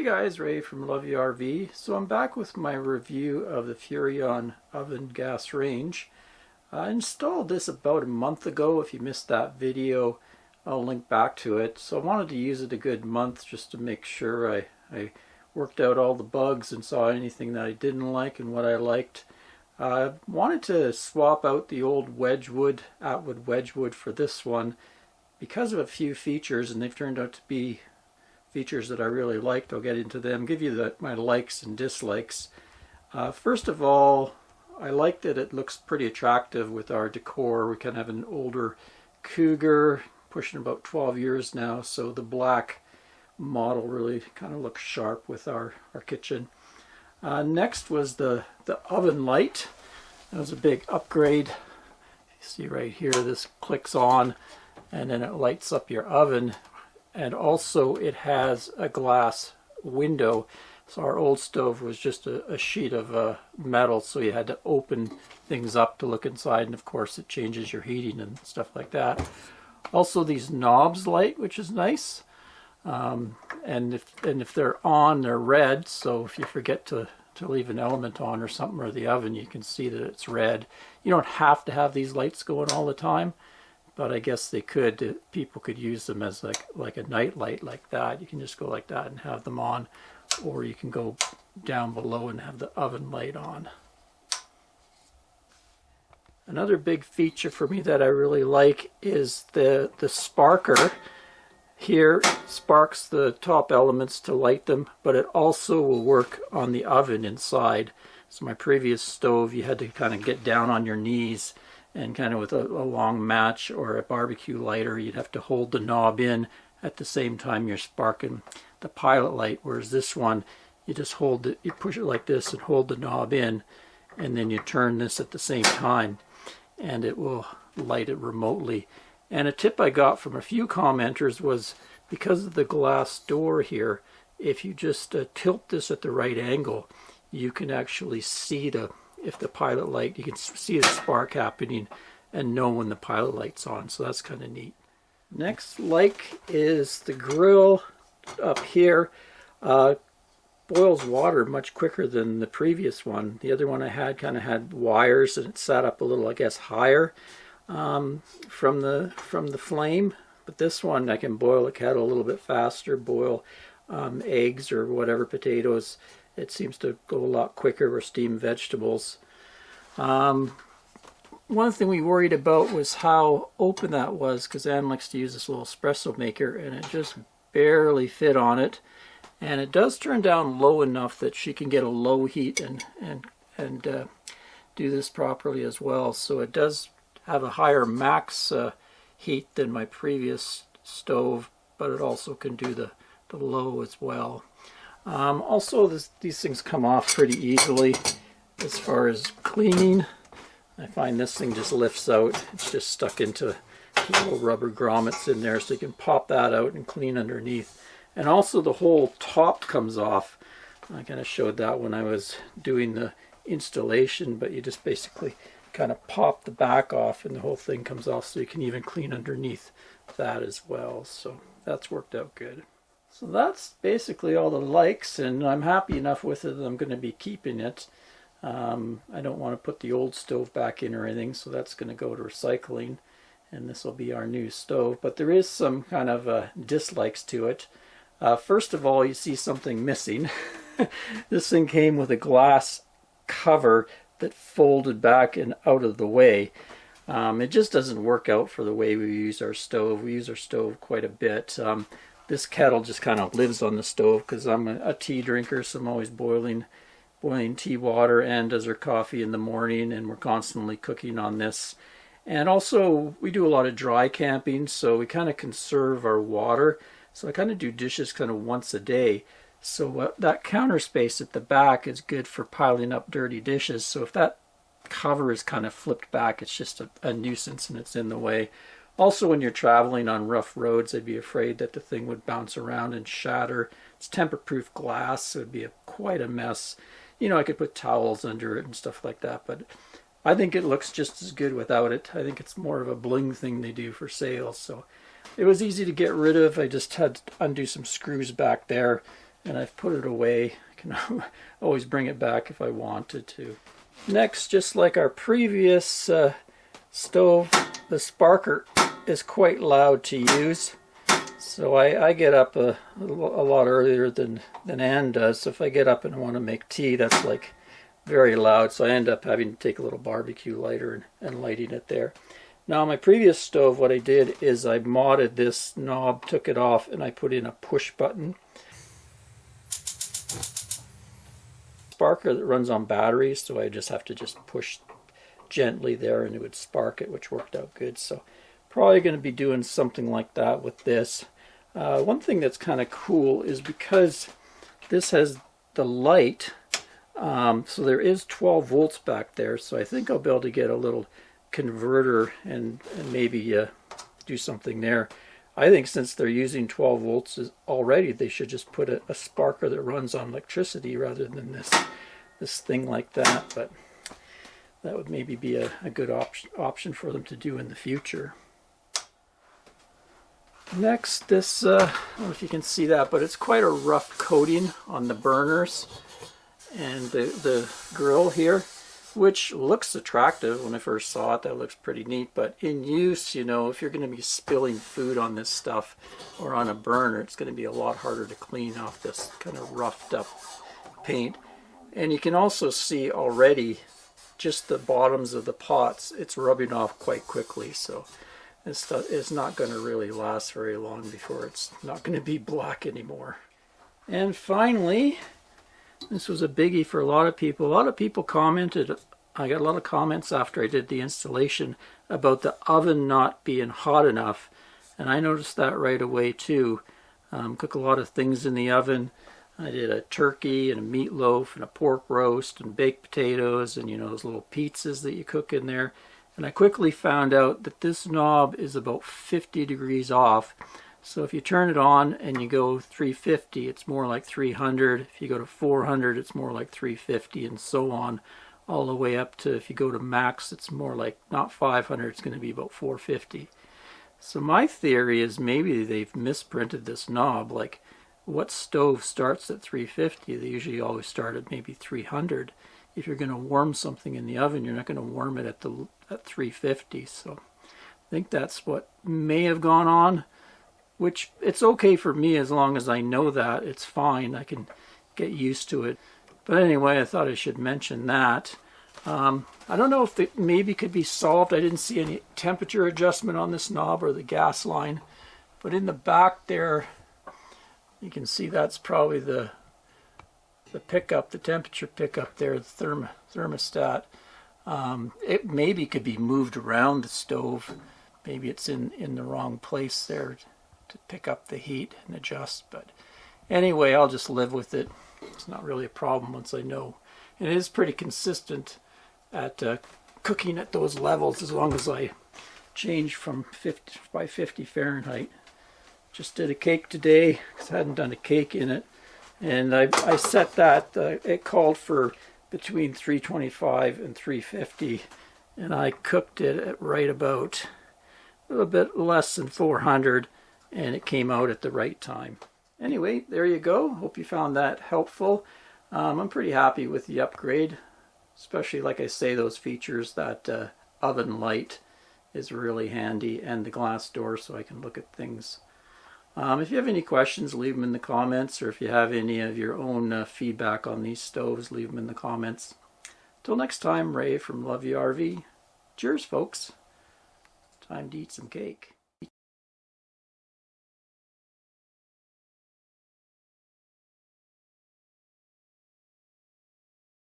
Hey guys, Ray from Love You RV. So I'm back with my review of the Furrion oven gas range. I installed this about a month ago. If you missed that video, I'll link back to it. So I wanted to use it a good month just to make sure I worked out all the bugs and saw anything that I didn't like and what I liked. I wanted to swap out the old Atwood Wedgwood for this one because of a few features, and they've turned out to be features that I really liked. I'll get into them, give you my likes and dislikes. First of all, I like that it looks pretty attractive with our decor. We kind of have an older Cougar, pushing about 12 years now, so the black model really kind of looks sharp with our kitchen. Next was the oven light. That was a big upgrade. You see right here, this clicks on and then it lights up your oven. And also it has a glass window. So our old stove was just a sheet of metal, so you had to open things up to look inside, and of course it changes your heating and stuff like that. Also these knobs light, which is nice. And if they're on, they're red, so if you forget to leave an element on or something, or the oven, you can see that it's red. You don't have to have these lights going all the time, but I guess they could. People could use them as like a night light like that. You can just go like that and have them on, or you can go down below and have the oven light on. Another big feature for me that I really like is the sparker. Here sparks the top elements to light them, but it also will work on the oven inside. So my previous stove, you had to kind of get down on your knees, and kind of with a long match or a barbecue lighter, you'd have to hold the knob in at the same time you're sparking the pilot light. Whereas this one, you just hold it, you push it like this and hold the knob in, and then you turn this at the same time, and it will light it remotely. And a tip I got from a few commenters was, because of the glass door here, if you just tilt this at the right angle, you can actually see if the pilot light, you can see the spark happening and know when the pilot light's on, so that's kind of neat. Next is the grill up here. Boils water much quicker than the previous one. The other one I had kind of had wires, and it sat up a little, I guess, higher from the flame. But this one, I can boil the kettle a little bit faster, boil eggs or whatever, potatoes. It seems to go a lot quicker, or steamed vegetables. One thing we worried about was how open that was, because Anne likes to use this little espresso maker, and it just barely fit on it. And it does turn down low enough that she can get a low heat and do this properly as well. So it does have a higher max heat than my previous stove, but it also can do the low as well. Also, these things come off pretty easily as far as cleaning. I find this thing just lifts out. It's just stuck into little rubber grommets in there, so you can pop that out and clean underneath. And also the whole top comes off. I kind of showed that when I was doing the installation, but you just basically kind of pop the back off and the whole thing comes off, so you can even clean underneath that as well. So that's worked out good. So that's basically all the likes, and I'm happy enough with it that I'm going to be keeping it. I don't want to put the old stove back in or anything, so that's going to go to recycling, and this will be our new stove. But there is some kind of dislikes to it. First of all, you see something missing. This thing came with a glass cover that folded back and out of the way. It just doesn't work out for the way we use our stove. We use our stove quite a bit. This kettle just kind of lives on the stove because I'm a tea drinker, so I'm always boiling tea water. Anne does her coffee in the morning, and we're constantly cooking on this. And also, we do a lot of dry camping, so we kind of conserve our water. So I kind of do dishes kind of once a day. So that counter space at the back is good for piling up dirty dishes. So if that cover is kind of flipped back, it's just a nuisance and it's in the way. Also, when you're traveling on rough roads, I'd be afraid that the thing would bounce around and shatter. It's tamper-proof glass, so it'd be quite a mess. You know, I could put towels under it and stuff like that, but I think it looks just as good without it. I think it's more of a bling thing they do for sales. So it was easy to get rid of. I just had to undo some screws back there and I've put it away. I can always bring it back if I wanted to. Next, just like our previous stove, the sparker is quite loud to use. So I get up a lot earlier than Ann does. So if I get up and I want to make tea, that's like very loud. So I end up having to take a little barbecue lighter and lighting it there. Now, on my previous stove, what I did is I modded this knob, took it off, and I put in a push button sparker that runs on batteries. So I just have to push gently there and it would spark it, which worked out good. So probably going to be doing something like that with this. One thing that's kind of cool is because this has the light, so there is 12 volts back there, so I think I'll be able to get a little converter and maybe do something there. I think since they're using 12 volts already, they should just put a sparker that runs on electricity rather than this thing like that, but that would maybe be a good option for them to do in the future. Next, this, I don't know if you can see that, but it's quite a rough coating on the burners and the grill here, which looks attractive. When I first saw it, that looks pretty neat, but in use, you know, if you're going to be spilling food on this stuff or on a burner, it's going to be a lot harder to clean off this kind of roughed up paint. And you can also see already just the bottoms of the pots, it's rubbing off quite quickly, so this stuff is not going to really last very long before it's not going to be black anymore. And finally, this was a biggie for a lot of people. A lot of people commented, I got a lot of comments after I did the installation about the oven not being hot enough. And I noticed that right away too. Cook a lot of things in the oven. I did a turkey and a meatloaf and a pork roast and baked potatoes and, you know, those little pizzas that you cook in there. And I quickly found out that this knob is about 50 degrees off. So if you turn it on and you go 350, it's more like 300. If you go to 400, it's more like 350, and so on, all the way up to, if you go to max, it's more like not 500, it's going to be about 450. So my theory is maybe they've misprinted this knob. Like, what stove starts at 350? They usually always start at maybe 300. If you're going to warm something in the oven, you're not going to warm it at 350. So I think that's what may have gone on, which it's okay for me as long as I know that. It's fine. I can get used to it. But anyway, I thought I should mention that. I don't know if it maybe could be solved. I didn't see any temperature adjustment on this knob or the gas line. But in the back there, you can see that's probably the pickup, the temperature pickup there, the thermostat. It maybe could be moved around the stove. Maybe it's in the wrong place there to pick up the heat and adjust. But anyway, I'll just live with it. It's not really a problem once I know. And it is pretty consistent at cooking at those levels as long as I change from 50 by 50 Fahrenheit. Just did a cake today because I hadn't done a cake in it. And I set that, it called for between 325 and 350. And I cooked it at right about a little bit less than 400. And it came out at the right time. Anyway, there you go. Hope you found that helpful. I'm pretty happy with the upgrade. Especially, like I say, those features, that oven light is really handy. And the glass door so I can look at things. If you have any questions, leave them in the comments, or if you have any of your own feedback on these stoves, leave them in the comments. Till next time, Ray from Love You RV. Cheers, folks. Time to eat some cake.